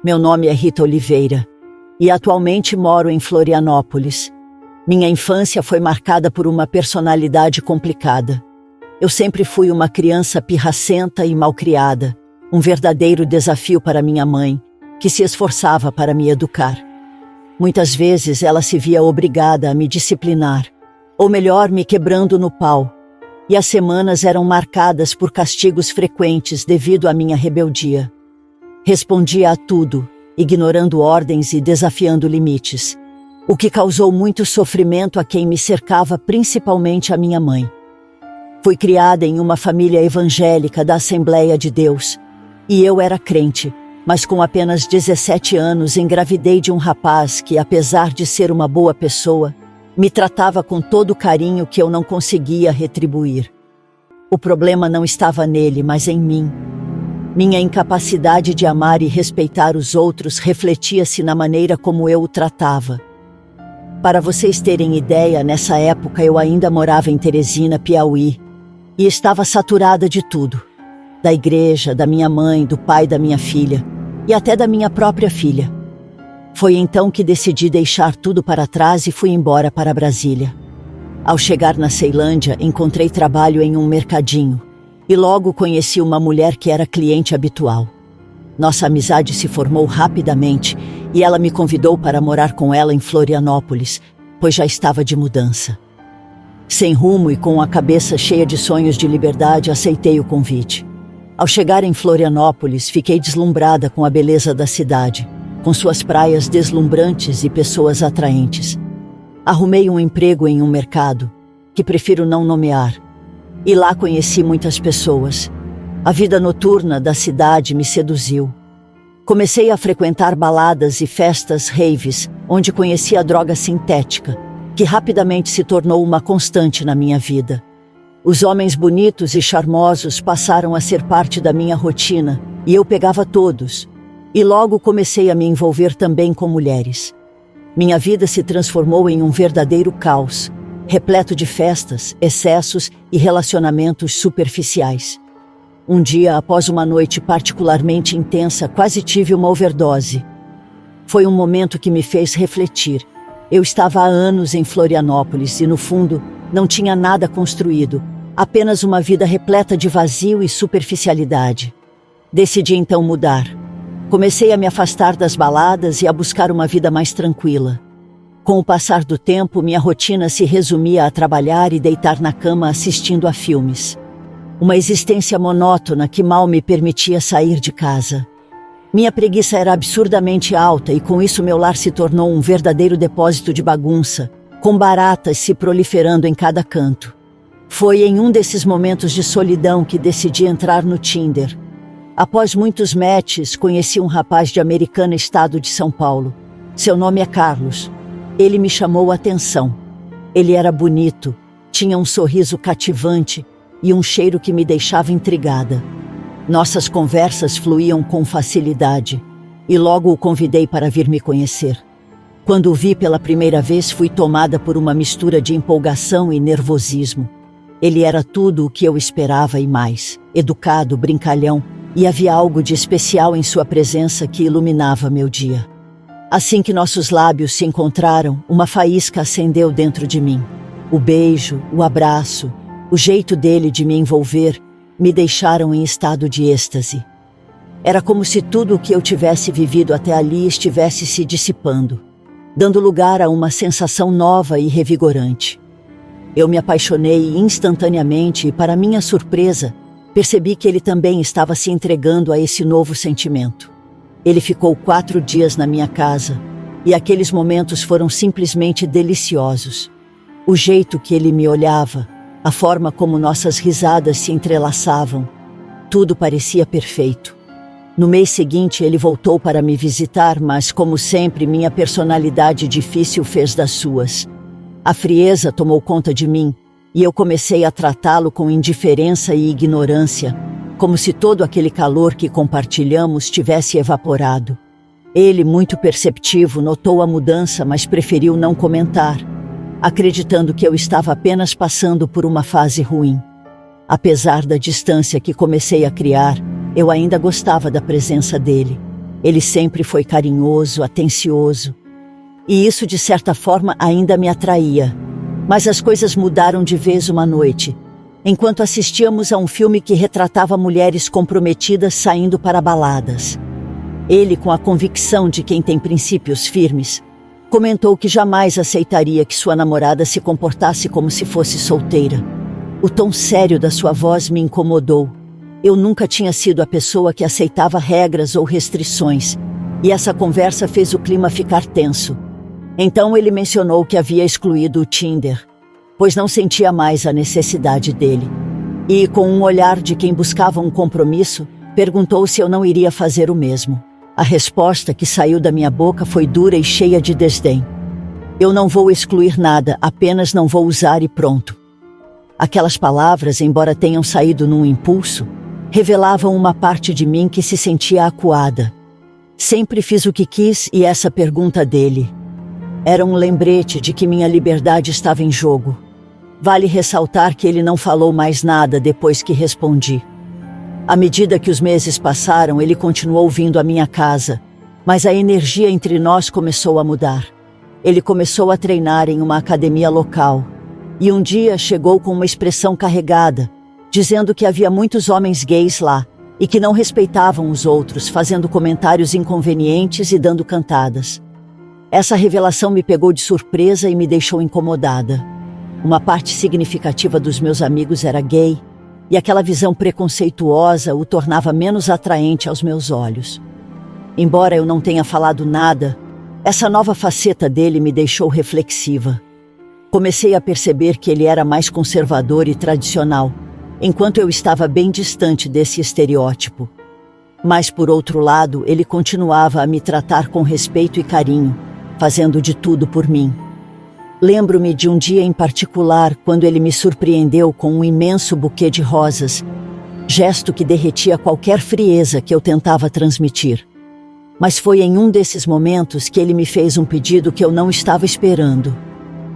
Meu nome é Rita Oliveira e atualmente moro em Florianópolis. Minha infância foi marcada por uma personalidade complicada. Eu sempre fui uma criança pirracenta e malcriada, um verdadeiro desafio para minha mãe, que se esforçava para me educar. Muitas vezes ela se via obrigada a me disciplinar, ou melhor, me quebrando no pau, e as semanas eram marcadas por castigos frequentes devido à minha rebeldia. Respondia a tudo, ignorando ordens e desafiando limites, o que causou muito sofrimento a quem me cercava, principalmente a minha mãe. Fui criada em uma família evangélica da Assembleia de Deus, e eu era crente, mas com apenas 17 anos engravidei de um rapaz que, apesar de ser uma boa pessoa, me tratava com todo o carinho que eu não conseguia retribuir. O problema não estava nele, mas em mim. Minha incapacidade de amar e respeitar os outros refletia-se na maneira como eu o tratava. Para vocês terem ideia, nessa época eu ainda morava em Teresina, Piauí, e estava saturada de tudo. Da igreja, da minha mãe, do pai da minha filha, e até da minha própria filha. Foi então que decidi deixar tudo para trás e fui embora para Brasília. Ao chegar na Ceilândia, encontrei trabalho em um mercadinho, e logo conheci uma mulher que era cliente habitual. Nossa amizade se formou rapidamente e ela me convidou para morar com ela em Florianópolis, pois já estava de mudança. Sem rumo e com a cabeça cheia de sonhos de liberdade, aceitei o convite. Ao chegar em Florianópolis, fiquei deslumbrada com a beleza da cidade, com suas praias deslumbrantes e pessoas atraentes. Arrumei um emprego em um mercado, que prefiro não nomear, e lá conheci muitas pessoas. A vida noturna da cidade me seduziu. Comecei a frequentar baladas e festas raves, onde conheci a droga sintética, que rapidamente se tornou uma constante na minha vida. Os homens bonitos e charmosos passaram a ser parte da minha rotina, e eu pegava todos. E logo comecei a me envolver também com mulheres. Minha vida se transformou em um verdadeiro caos, repleto de festas, excessos e relacionamentos superficiais. Um dia, após uma noite particularmente intensa, quase tive uma overdose. Foi um momento que me fez refletir. Eu estava há anos em Florianópolis e, no fundo, não tinha nada construído, apenas uma vida repleta de vazio e superficialidade. Decidi então mudar. Comecei a me afastar das baladas e a buscar uma vida mais tranquila. Com o passar do tempo, minha rotina se resumia a trabalhar e deitar na cama assistindo a filmes. Uma existência monótona que mal me permitia sair de casa. Minha preguiça era absurdamente alta e com isso meu lar se tornou um verdadeiro depósito de bagunça, com baratas se proliferando em cada canto. Foi em um desses momentos de solidão que decidi entrar no Tinder. Após muitos matches, conheci um rapaz de Americana, estado de São Paulo. Seu nome é Carlos. Ele me chamou a atenção. Ele era bonito, tinha um sorriso cativante e um cheiro que me deixava intrigada. Nossas conversas fluíam com facilidade e logo o convidei para vir me conhecer. Quando o vi pela primeira vez, fui tomada por uma mistura de empolgação e nervosismo. Ele era tudo o que eu esperava e mais, educado, brincalhão, e havia algo de especial em sua presença que iluminava meu dia. Assim que nossos lábios se encontraram, uma faísca acendeu dentro de mim. O beijo, o abraço, o jeito dele de me envolver me deixaram em estado de êxtase. Era como se tudo o que eu tivesse vivido até ali estivesse se dissipando, dando lugar a uma sensação nova e revigorante. Eu me apaixonei instantaneamente e, para minha surpresa, percebi que ele também estava se entregando a esse novo sentimento. Ele ficou 4 dias na minha casa e aqueles momentos foram simplesmente deliciosos. O jeito que ele me olhava, a forma como nossas risadas se entrelaçavam, tudo parecia perfeito. No mês seguinte ele voltou para me visitar, mas como sempre minha personalidade difícil fez das suas. A frieza tomou conta de mim e eu comecei a tratá-lo com indiferença e ignorância, como se todo aquele calor que compartilhamos tivesse evaporado. Ele, muito perceptivo, notou a mudança, mas preferiu não comentar, acreditando que eu estava apenas passando por uma fase ruim. Apesar da distância que comecei a criar, eu ainda gostava da presença dele. Ele sempre foi carinhoso, atencioso. E isso, de certa forma, ainda me atraía. Mas as coisas mudaram de vez uma noite, enquanto assistíamos a um filme que retratava mulheres comprometidas saindo para baladas. Ele, com a convicção de quem tem princípios firmes, comentou que jamais aceitaria que sua namorada se comportasse como se fosse solteira. O tom sério da sua voz me incomodou. Eu nunca tinha sido a pessoa que aceitava regras ou restrições, e essa conversa fez o clima ficar tenso. Então ele mencionou que havia excluído o Tinder, pois não sentia mais a necessidade dele. E, com um olhar de quem buscava um compromisso, perguntou se eu não iria fazer o mesmo. A resposta que saiu da minha boca foi dura e cheia de desdém. Eu não vou excluir nada, apenas não vou usar e pronto. Aquelas palavras, embora tenham saído num impulso, revelavam uma parte de mim que se sentia acuada. Sempre fiz o que quis e essa pergunta dele era um lembrete de que minha liberdade estava em jogo. Vale ressaltar que ele não falou mais nada depois que respondi. À medida que os meses passaram, ele continuou vindo à minha casa, mas a energia entre nós começou a mudar. Ele começou a treinar em uma academia local, e um dia chegou com uma expressão carregada, dizendo que havia muitos homens gays lá, e que não respeitavam os outros, fazendo comentários inconvenientes e dando cantadas. Essa revelação me pegou de surpresa e me deixou incomodada. Uma parte significativa dos meus amigos era gay, e aquela visão preconceituosa o tornava menos atraente aos meus olhos. Embora eu não tenha falado nada, essa nova faceta dele me deixou reflexiva. Comecei a perceber que ele era mais conservador e tradicional, enquanto eu estava bem distante desse estereótipo. Mas, por outro lado, ele continuava a me tratar com respeito e carinho, fazendo de tudo por mim. Lembro-me de um dia em particular quando ele me surpreendeu com um imenso buquê de rosas, gesto que derretia qualquer frieza que eu tentava transmitir. Mas foi em um desses momentos que ele me fez um pedido que eu não estava esperando.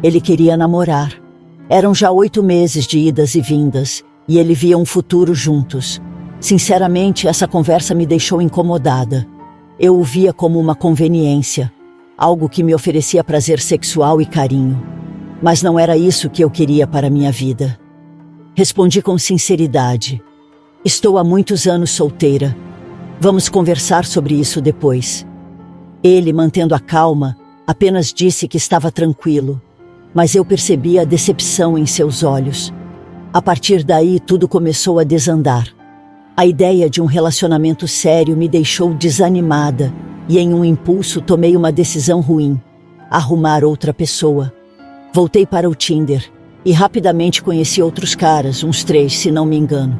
Ele queria namorar. Eram já 8 meses de idas e vindas, e ele via um futuro juntos. Sinceramente, essa conversa me deixou incomodada. Eu o via como uma conveniência, algo que me oferecia prazer sexual e carinho. Mas não era isso que eu queria para minha vida. Respondi com sinceridade. Estou há muitos anos solteira. Vamos conversar sobre isso depois. Ele, mantendo a calma, apenas disse que estava tranquilo, mas eu percebi a decepção em seus olhos. A partir daí, tudo começou a desandar. A ideia de um relacionamento sério me deixou desanimada, e em um impulso tomei uma decisão ruim: arrumar outra pessoa. Voltei para o Tinder e rapidamente conheci outros caras, uns 3, se não me engano.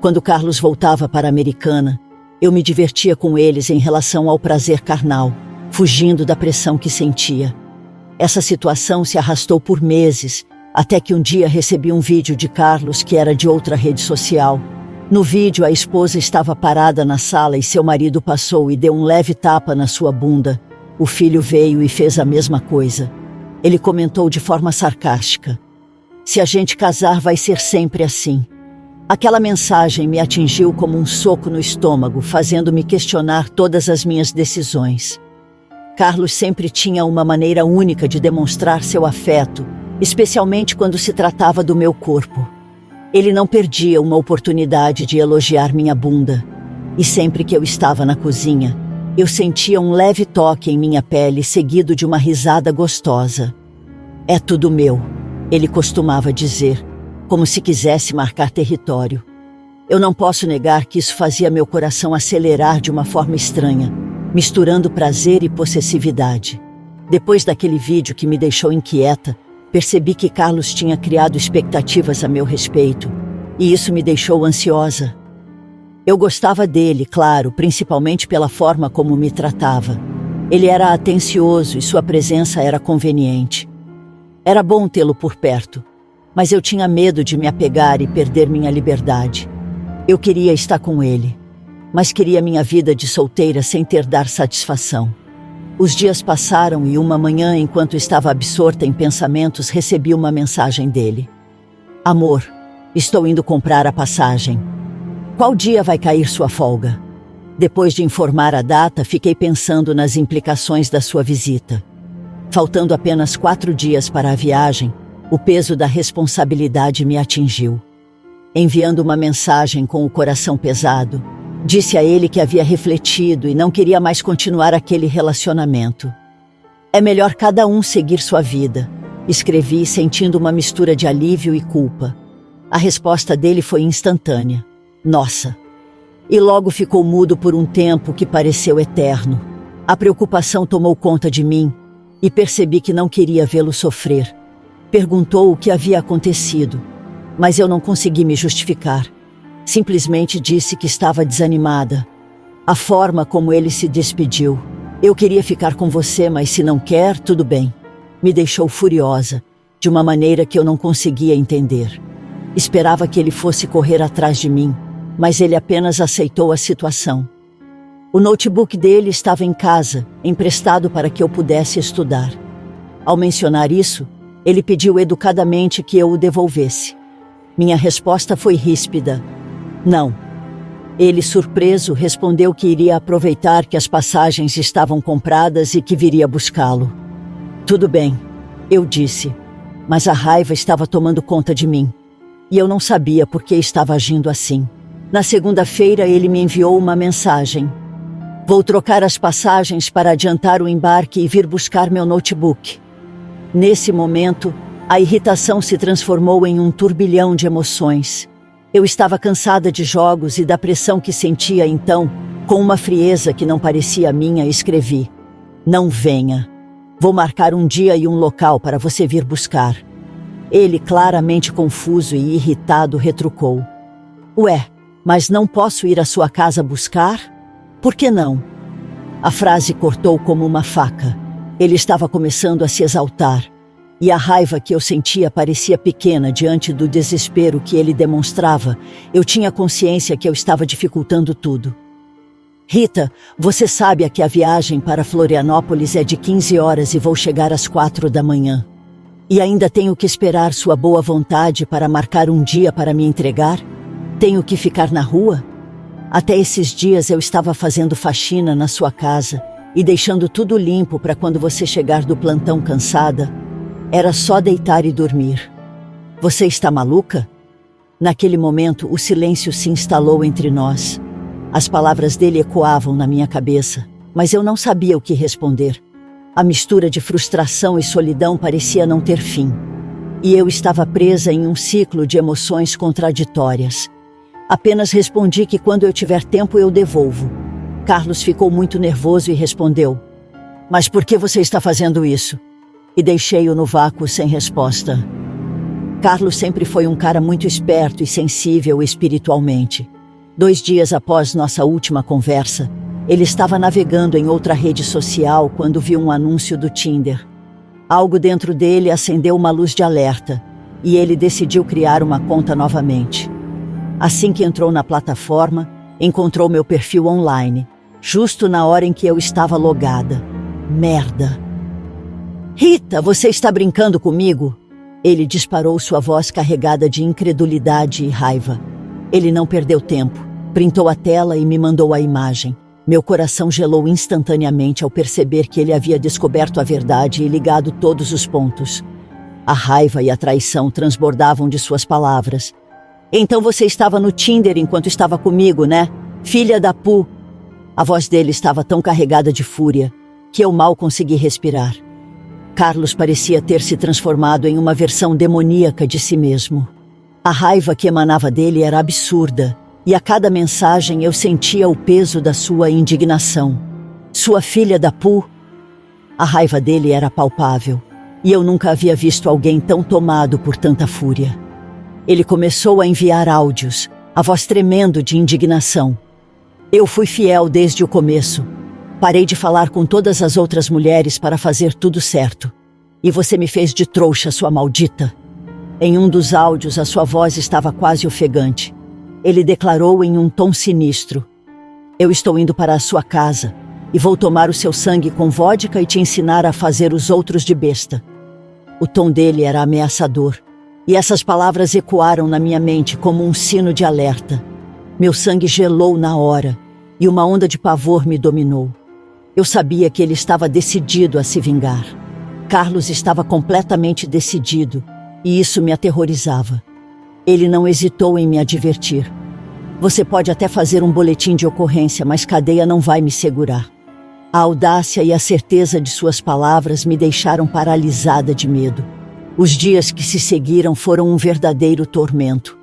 Quando Carlos voltava para a Americana, eu me divertia com eles em relação ao prazer carnal, fugindo da pressão que sentia. Essa situação se arrastou por meses, até que um dia recebi um vídeo de Carlos que era de outra rede social. No vídeo, a esposa estava parada na sala e seu marido passou e deu um leve tapa na sua bunda. O filho veio e fez a mesma coisa. Ele comentou de forma sarcástica: "Se a gente casar, vai ser sempre assim." Aquela mensagem me atingiu como um soco no estômago, fazendo-me questionar todas as minhas decisões. Carlos sempre tinha uma maneira única de demonstrar seu afeto, especialmente quando se tratava do meu corpo. Ele não perdia uma oportunidade de elogiar minha bunda, e sempre que eu estava na cozinha, eu sentia um leve toque em minha pele, seguido de uma risada gostosa. "É tudo meu", ele costumava dizer, como se quisesse marcar território. Eu não posso negar que isso fazia meu coração acelerar de uma forma estranha, misturando prazer e possessividade. Depois daquele vídeo que me deixou inquieta, percebi que Carlos tinha criado expectativas a meu respeito, e isso me deixou ansiosa. Eu gostava dele, claro, principalmente pela forma como me tratava. Ele era atencioso e sua presença era conveniente. Era bom tê-lo por perto, mas eu tinha medo de me apegar e perder minha liberdade. Eu queria estar com ele, mas queria minha vida de solteira sem ter dar satisfação. Os dias passaram e uma manhã, enquanto estava absorta em pensamentos, recebi uma mensagem dele. "Amor, estou indo comprar a passagem. Qual dia vai cair sua folga?" Depois de informar a data, fiquei pensando nas implicações da sua visita. Faltando apenas 4 dias para a viagem, o peso da responsabilidade me atingiu. Enviando uma mensagem com o coração pesado, disse a ele que havia refletido e não queria mais continuar aquele relacionamento. É melhor cada um seguir sua vida, escrevi sentindo uma mistura de alívio e culpa. A resposta dele foi instantânea. Nossa! E logo ficou mudo por um tempo que pareceu eterno. A preocupação tomou conta de mim e percebi que não queria vê-lo sofrer. Perguntou o que havia acontecido, mas eu não consegui me justificar. Simplesmente disse que estava desanimada. A forma como ele se despediu. Eu queria ficar com você, mas se não quer, tudo bem. Me deixou furiosa, de uma maneira que eu não conseguia entender. Esperava que ele fosse correr atrás de mim, mas ele apenas aceitou a situação. O notebook dele estava em casa, emprestado para que eu pudesse estudar. Ao mencionar isso, ele pediu educadamente que eu o devolvesse. Minha resposta foi ríspida. Não. Ele, surpreso, respondeu que iria aproveitar que as passagens estavam compradas e que viria buscá-lo. Tudo bem, eu disse, mas a raiva estava tomando conta de mim. E eu não sabia por que estava agindo assim. Na segunda-feira, ele me enviou uma mensagem. Vou trocar as passagens para adiantar o embarque e vir buscar meu notebook. Nesse momento, a irritação se transformou em um turbilhão de emoções. Eu estava cansada de jogos e da pressão que sentia então, com uma frieza que não parecia minha, escrevi. Não venha. Vou marcar um dia e um local para você vir buscar. Ele, claramente confuso e irritado, retrucou. Ué, mas não posso ir à sua casa buscar? Por que não? A frase cortou como uma faca. Ele estava começando a se exaltar. E a raiva que eu sentia parecia pequena diante do desespero que ele demonstrava. Eu tinha consciência que eu estava dificultando tudo. Rita, você sabe que a viagem para Florianópolis é de 15 horas e vou chegar às 4 da manhã. E ainda tenho que esperar sua boa vontade para marcar um dia para me entregar? Tenho que ficar na rua? Até esses dias eu estava fazendo faxina na sua casa e deixando tudo limpo para quando você chegar do plantão cansada. Era só deitar e dormir. Você está maluca? Naquele momento, o silêncio se instalou entre nós. As palavras dele ecoavam na minha cabeça, mas eu não sabia o que responder. A mistura de frustração e solidão parecia não ter fim. E eu estava presa em um ciclo de emoções contraditórias. Apenas respondi que quando eu tiver tempo eu devolvo. Carlos ficou muito nervoso e respondeu: Mas por que você está fazendo isso? E deixei-o no vácuo sem resposta. Carlos sempre foi um cara muito esperto e sensível espiritualmente. 2 dias após nossa última conversa, ele estava navegando em outra rede social quando viu um anúncio do Tinder. Algo dentro dele acendeu uma luz de alerta e ele decidiu criar uma conta novamente. Assim que entrou na plataforma, encontrou meu perfil online, justo na hora em que eu estava logada. Merda! Rita, você está brincando comigo? Ele disparou sua voz carregada de incredulidade e raiva. Ele não perdeu tempo, printou a tela e me mandou a imagem. Meu coração gelou instantaneamente ao perceber que ele havia descoberto a verdade e ligado todos os pontos. A raiva e a traição transbordavam de suas palavras. Então você estava no Tinder enquanto estava comigo, né? Filha da Pu! A voz dele estava tão carregada de fúria que eu mal consegui respirar. Carlos parecia ter se transformado em uma versão demoníaca de si mesmo. A raiva que emanava dele era absurda, e a cada mensagem eu sentia o peso da sua indignação. Sua filha da Pu? A raiva dele era palpável, e eu nunca havia visto alguém tão tomado por tanta fúria. Ele começou a enviar áudios, a voz tremendo de indignação. Eu fui fiel desde o começo. Parei de falar com todas as outras mulheres para fazer tudo certo. E você me fez de trouxa, sua maldita. Em um dos áudios, a sua voz estava quase ofegante. Ele declarou em um tom sinistro: Eu estou indo para a sua casa e vou tomar o seu sangue com vodka e te ensinar a fazer os outros de besta. O tom dele era ameaçador, e essas palavras ecoaram na minha mente como um sino de alerta. Meu sangue gelou na hora, e uma onda de pavor me dominou. Eu sabia que ele estava decidido a se vingar. Carlos estava completamente decidido, e isso me aterrorizava. Ele não hesitou em me advertir. Você pode até fazer um boletim de ocorrência, mas cadeia não vai me segurar. A audácia e a certeza de suas palavras me deixaram paralisada de medo. Os dias que se seguiram foram um verdadeiro tormento.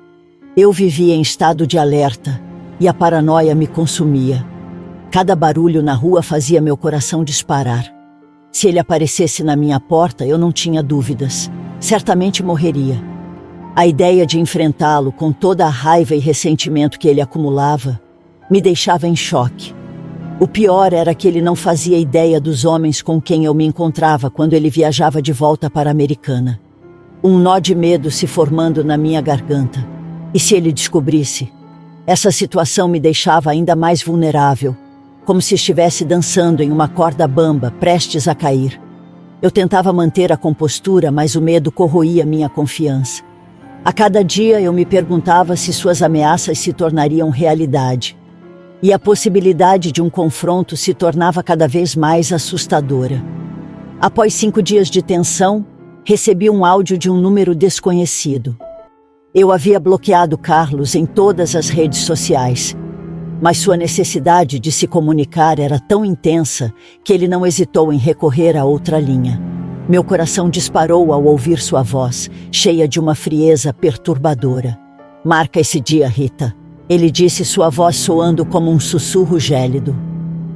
Eu vivia em estado de alerta e a paranoia me consumia. Cada barulho na rua fazia meu coração disparar. Se ele aparecesse na minha porta, eu não tinha dúvidas. Certamente morreria. A ideia de enfrentá-lo com toda a raiva e ressentimento que ele acumulava me deixava em choque. O pior era que ele não fazia ideia dos homens com quem eu me encontrava quando ele viajava de volta para a Americana. Um nó de medo se formando na minha garganta. E se ele descobrisse? Essa situação me deixava ainda mais vulnerável, como se estivesse dançando em uma corda bamba, prestes a cair. Eu tentava manter a compostura, mas o medo corroía minha confiança. A cada dia eu me perguntava se suas ameaças se tornariam realidade. E a possibilidade de um confronto se tornava cada vez mais assustadora. Após 5 dias de tensão, recebi um áudio de um número desconhecido. Eu havia bloqueado Carlos em todas as redes sociais, mas sua necessidade de se comunicar era tão intensa que ele não hesitou em recorrer a outra linha. Meu coração disparou ao ouvir sua voz, cheia de uma frieza perturbadora. "Marca esse dia, Rita", ele disse, sua voz soando como um sussurro gélido.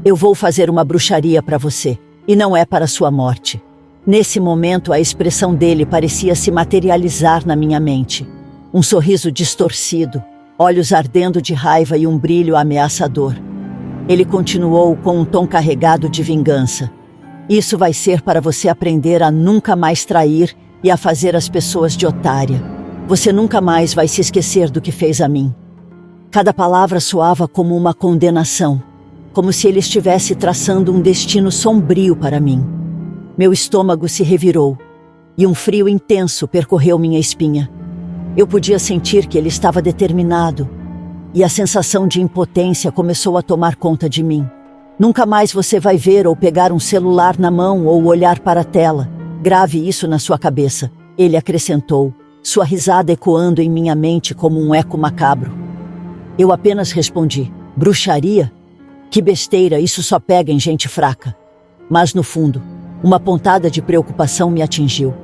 "Eu vou fazer uma bruxaria para você, e não é para sua morte." Nesse momento, a expressão dele parecia se materializar na minha mente. Um sorriso distorcido, olhos ardendo de raiva e um brilho ameaçador. Ele continuou com um tom carregado de vingança. "Isso vai ser para você aprender a nunca mais trair e a fazer as pessoas de otária. Você nunca mais vai se esquecer do que fez a mim." Cada palavra soava como uma condenação, como se ele estivesse traçando um destino sombrio para mim. Meu estômago se revirou e um frio intenso percorreu minha espinha. Eu podia sentir que ele estava determinado e a sensação de impotência começou a tomar conta de mim. "Nunca mais você vai ver ou pegar um celular na mão ou olhar para a tela. Grave isso na sua cabeça", ele acrescentou, sua risada ecoando em minha mente como um eco macabro. Eu apenas respondi: "Bruxaria? Que besteira, isso só pega em gente fraca." Mas no fundo, uma pontada de preocupação me atingiu.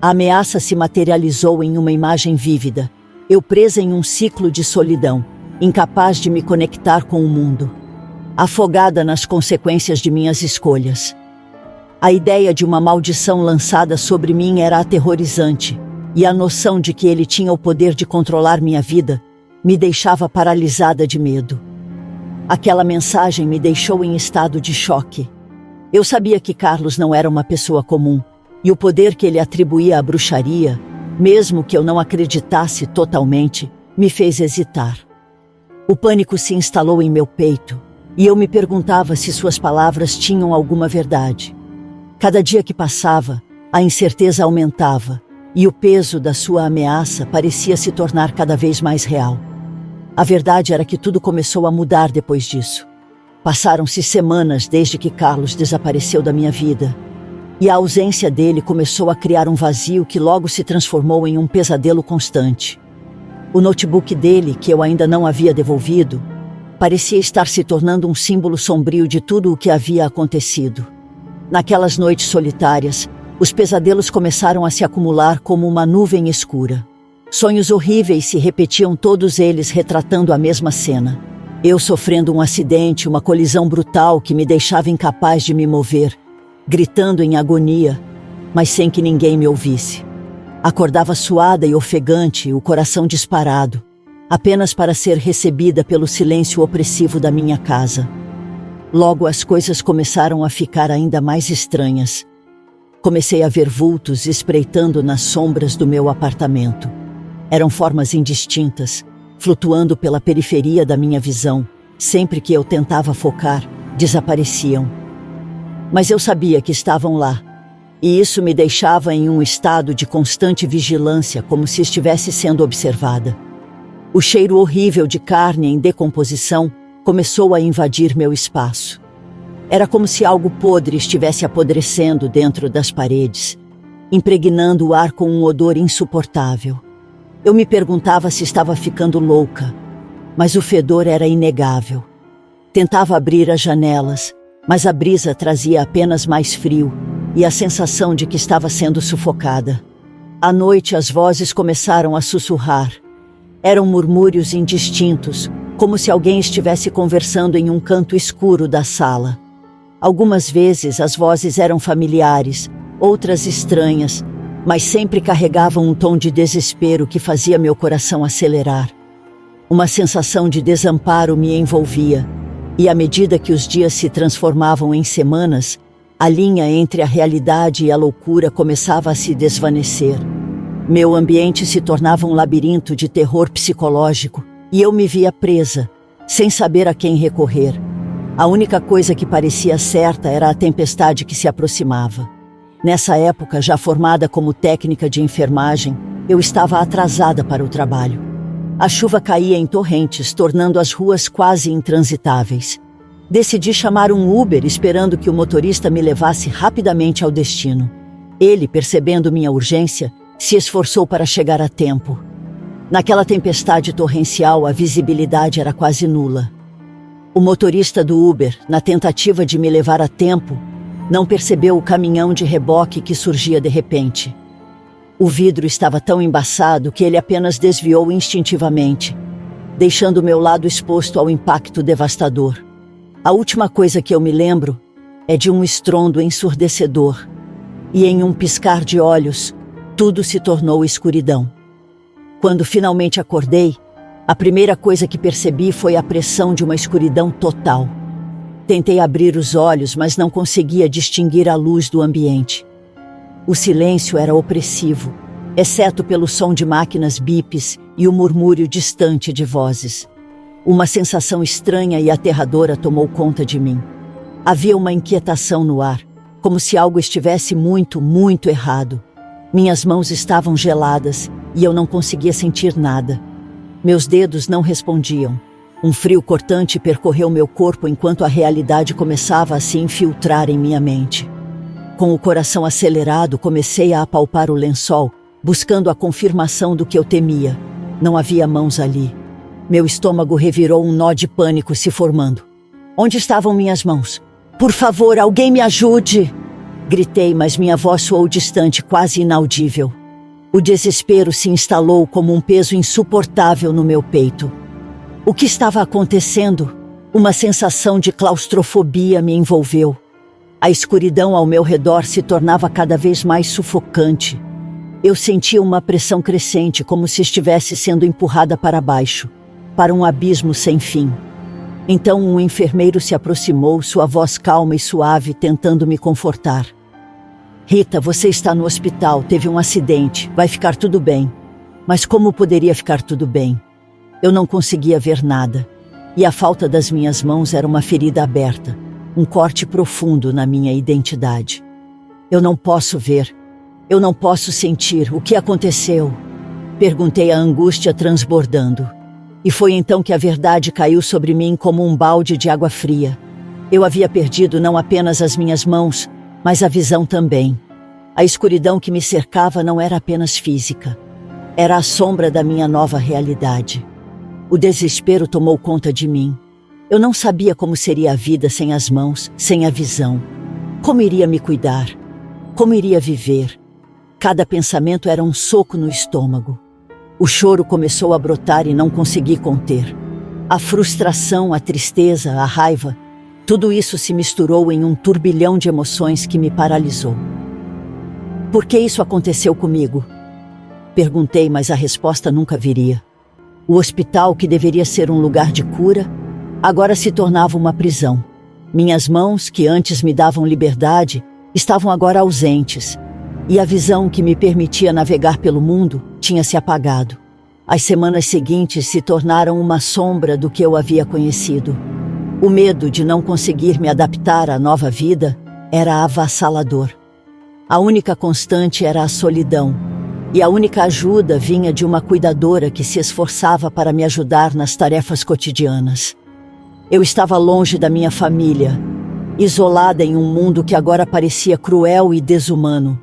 A ameaça se materializou em uma imagem vívida, eu presa em um ciclo de solidão, incapaz de me conectar com o mundo, afogada nas consequências de minhas escolhas. A ideia de uma maldição lançada sobre mim era aterrorizante, e a noção de que ele tinha o poder de controlar minha vida me deixava paralisada de medo. Aquela mensagem me deixou em estado de choque. Eu sabia que Carlos não era uma pessoa comum, e o poder que ele atribuía à bruxaria, mesmo que eu não acreditasse totalmente, me fez hesitar. O pânico se instalou em meu peito, e eu me perguntava se suas palavras tinham alguma verdade. Cada dia que passava, a incerteza aumentava, e o peso da sua ameaça parecia se tornar cada vez mais real. A verdade era que tudo começou a mudar depois disso. Passaram-se semanas desde que Carlos desapareceu da minha vida, e a ausência dele começou a criar um vazio que logo se transformou em um pesadelo constante. O notebook dele, que eu ainda não havia devolvido, parecia estar se tornando um símbolo sombrio de tudo o que havia acontecido. Naquelas noites solitárias, os pesadelos começaram a se acumular como uma nuvem escura. Sonhos horríveis se repetiam, todos eles retratando a mesma cena. Eu sofrendo um acidente, uma colisão brutal que me deixava incapaz de me mover, gritando em agonia, mas sem que ninguém me ouvisse. Acordava suada e ofegante, o coração disparado, apenas para ser recebida pelo silêncio opressivo da minha casa. Logo as coisas começaram a ficar ainda mais estranhas. Comecei a ver vultos espreitando nas sombras do meu apartamento. Eram formas indistintas, flutuando pela periferia da minha visão. Sempre que eu tentava focar, desapareciam. Mas eu sabia que estavam lá, e isso me deixava em um estado de constante vigilância, como se estivesse sendo observada. O cheiro horrível de carne em decomposição começou a invadir meu espaço. Era como se algo podre estivesse apodrecendo dentro das paredes, impregnando o ar com um odor insuportável. Eu me perguntava se estava ficando louca, mas o fedor era inegável. Tentava abrir as janelas, mas a brisa trazia apenas mais frio e a sensação de que estava sendo sufocada. À noite, as vozes começaram a sussurrar. Eram murmúrios indistintos, como se alguém estivesse conversando em um canto escuro da sala. Algumas vezes as vozes eram familiares, outras estranhas, mas sempre carregavam um tom de desespero que fazia meu coração acelerar. Uma sensação de desamparo me envolvia, e à medida que os dias se transformavam em semanas, a linha entre a realidade e a loucura começava a se desvanecer. Meu ambiente se tornava um labirinto de terror psicológico, e eu me via presa, sem saber a quem recorrer. A única coisa que parecia certa era a tempestade que se aproximava. Nessa época, já formada como técnica de enfermagem, eu estava atrasada para o trabalho. A chuva caía em torrentes, tornando as ruas quase intransitáveis. Decidi chamar um Uber, esperando que o motorista me levasse rapidamente ao destino. Ele, percebendo minha urgência, se esforçou para chegar a tempo. Naquela tempestade torrencial, a visibilidade era quase nula. O motorista do Uber, na tentativa de me levar a tempo, não percebeu o caminhão de reboque que surgia de repente. O vidro estava tão embaçado que ele apenas desviou instintivamente, deixando meu lado exposto ao impacto devastador. A última coisa que eu me lembro é de um estrondo ensurdecedor, e em um piscar de olhos, tudo se tornou escuridão. Quando finalmente acordei, a primeira coisa que percebi foi a pressão de uma escuridão total. Tentei abrir os olhos, mas não conseguia distinguir a luz do ambiente. O silêncio era opressivo, exceto pelo som de máquinas bips e o murmúrio distante de vozes. Uma sensação estranha e aterradora tomou conta de mim. Havia uma inquietação no ar, como se algo estivesse muito, muito errado. Minhas mãos estavam geladas e eu não conseguia sentir nada. Meus dedos não respondiam. Um frio cortante percorreu meu corpo enquanto a realidade começava a se infiltrar em minha mente. Com o coração acelerado, comecei a apalpar o lençol, buscando a confirmação do que eu temia. Não havia mãos ali. Meu estômago revirou um nó de pânico se formando. Onde estavam minhas mãos? Por favor, alguém me ajude! Gritei, mas minha voz soou distante, quase inaudível. O desespero se instalou como um peso insuportável no meu peito. O que estava acontecendo? Uma sensação de claustrofobia me envolveu. A escuridão ao meu redor se tornava cada vez mais sufocante. Eu sentia uma pressão crescente, como se estivesse sendo empurrada para baixo, para um abismo sem fim. Então um enfermeiro se aproximou, sua voz calma e suave, tentando me confortar. Rita, você está no hospital, teve um acidente, vai ficar tudo bem. Mas como poderia ficar tudo bem? Eu não conseguia ver nada, e a falta das minhas mãos era uma ferida aberta, um corte profundo na minha identidade. Eu não posso ver, eu não posso sentir o que aconteceu. Perguntei, a angústia transbordando. E foi então que a verdade caiu sobre mim como um balde de água fria. Eu havia perdido não apenas as minhas mãos, mas a visão também. A escuridão que me cercava não era apenas física. Era a sombra da minha nova realidade. O desespero tomou conta de mim. Eu não sabia como seria a vida sem as mãos, sem a visão. Como iria me cuidar? Como iria viver? Cada pensamento era um soco no estômago. O choro começou a brotar e não consegui conter. A frustração, a tristeza, a raiva, tudo isso se misturou em um turbilhão de emoções que me paralisou. Por que isso aconteceu comigo? Perguntei, mas a resposta nunca viria. O hospital, que deveria ser um lugar de cura, agora se tornava uma prisão. Minhas mãos, que antes me davam liberdade, estavam agora ausentes, e a visão que me permitia navegar pelo mundo tinha se apagado. As semanas seguintes se tornaram uma sombra do que eu havia conhecido. O medo de não conseguir me adaptar à nova vida era avassalador. A única constante era a solidão, e a única ajuda vinha de uma cuidadora que se esforçava para me ajudar nas tarefas cotidianas. Eu estava longe da minha família, isolada em um mundo que agora parecia cruel e desumano.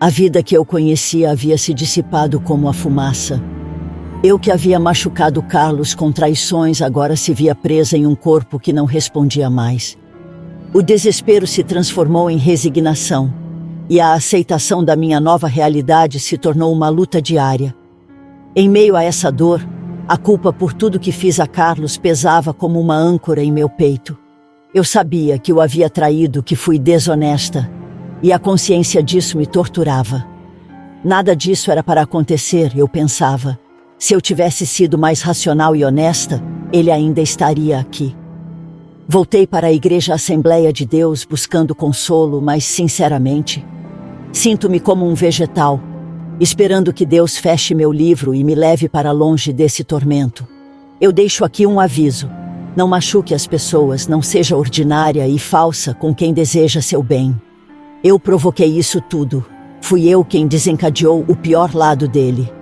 A vida que eu conhecia havia se dissipado como a fumaça. Eu que havia machucado Carlos com traições agora se via presa em um corpo que não respondia mais. O desespero se transformou em resignação, e a aceitação da minha nova realidade se tornou uma luta diária. Em meio a essa dor, a culpa por tudo que fiz a Carlos pesava como uma âncora em meu peito. Eu sabia que o havia traído, que fui desonesta, e a consciência disso me torturava. Nada disso era para acontecer, eu pensava. Se eu tivesse sido mais racional e honesta, ele ainda estaria aqui. Voltei para a Igreja Assembleia de Deus buscando consolo, mas sinceramente, sinto-me como um vegetal, esperando que Deus feche meu livro e me leve para longe desse tormento. Eu deixo aqui um aviso. Não machuque as pessoas, não seja ordinária e falsa com quem deseja seu bem. Eu provoquei isso tudo. Fui eu quem desencadeou o pior lado dele.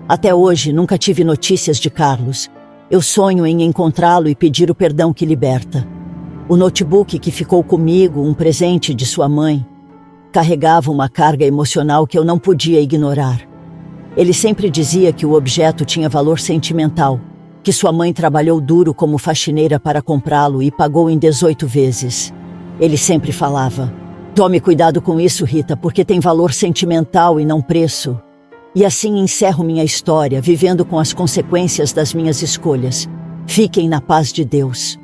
Até hoje, nunca tive notícias de Carlos. Eu sonho em encontrá-lo e pedir o perdão que liberta. O notebook que ficou comigo, um presente de sua mãe, carregava uma carga emocional que eu não podia ignorar. Ele sempre dizia que o objeto tinha valor sentimental, que sua mãe trabalhou duro como faxineira para comprá-lo e pagou em 18 vezes. Ele sempre falava: "Tome cuidado com isso, Rita, porque tem valor sentimental e não preço." E assim encerro minha história, vivendo com as consequências das minhas escolhas. Fiquem na paz de Deus.